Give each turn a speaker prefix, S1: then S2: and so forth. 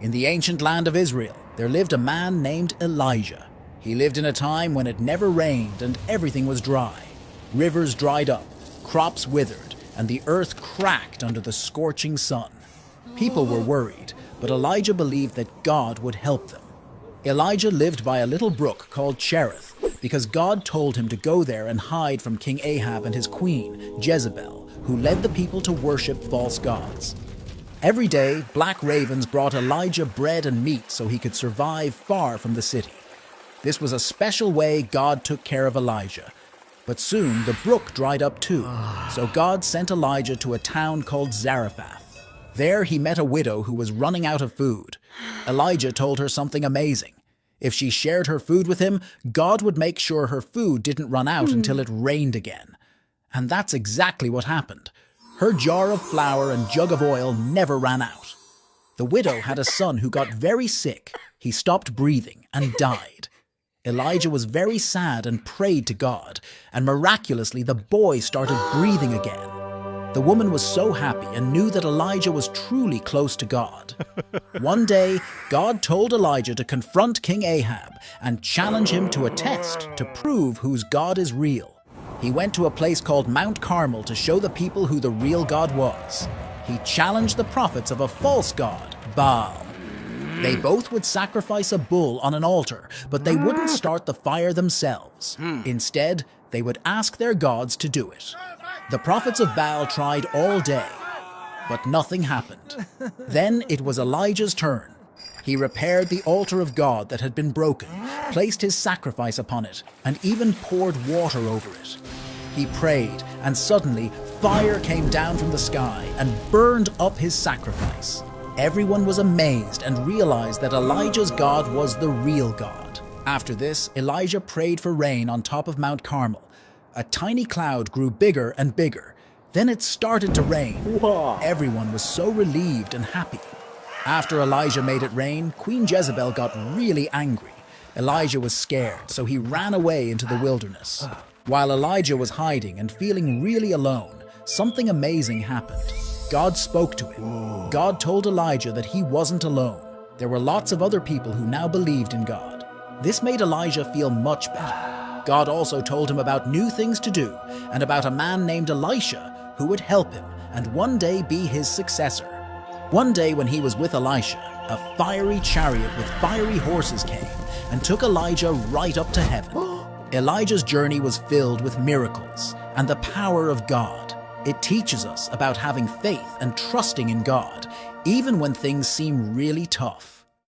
S1: In the ancient land of Israel, there lived a man named Elijah. He lived in a time when it never rained and everything was dry. Rivers dried up, crops withered, and the earth cracked under the scorching sun. People were worried, but Elijah believed that God would help them. Elijah lived by a little brook called Cherith because God told him to go there and hide from King Ahab and his queen, Jezebel, who led the people to worship false gods. Every day, black ravens brought Elijah bread and meat so he could survive far from the city. This was a special way God took care of Elijah. But soon the brook dried up too, so God sent Elijah to a town called Zarephath. There he met a widow who was running out of food. Elijah told her something amazing. If she shared her food with him, God would make sure her food didn't run out until it rained again. And that's exactly what happened. Her jar of flour and jug of oil never ran out. The widow had a son who got very sick. He stopped breathing and died. Elijah was very sad and prayed to God, and miraculously the boy started breathing again. The woman was so happy and knew that Elijah was truly close to God. One day, God told Elijah to confront King Ahab and challenge him to a test to prove whose God is real. He went to a place called Mount Carmel to show the people who the real God was. He challenged the prophets of a false god, Baal. They both would sacrifice a bull on an altar, but they wouldn't start the fire themselves. Instead, they would ask their gods to do it. The prophets of Baal tried all day, but nothing happened. Then it was Elijah's turn. He repaired the altar of God that had been broken, placed his sacrifice upon it, and even poured water over it. He prayed, and suddenly fire came down from the sky and burned up his sacrifice. Everyone was amazed and realized that Elijah's God was the real God. After this, Elijah prayed for rain on top of Mount Carmel. A tiny cloud grew bigger and bigger. Then it started to rain. Everyone was so relieved and happy. After Elijah made it rain, Queen Jezebel got really angry. Elijah was scared, so he ran away into the wilderness. While Elijah was hiding and feeling really alone, something amazing happened. God spoke to him. God told Elijah that he wasn't alone. There were lots of other people who now believed in God. This made Elijah feel much better. God also told him about new things to do and about a man named Elisha who would help him and one day be his successor. One day when he was with Elisha, a fiery chariot with fiery horses came and took Elijah right up to heaven. Elijah's journey was filled with miracles and the power of God. It teaches us about having faith and trusting in God, even when things seem really tough.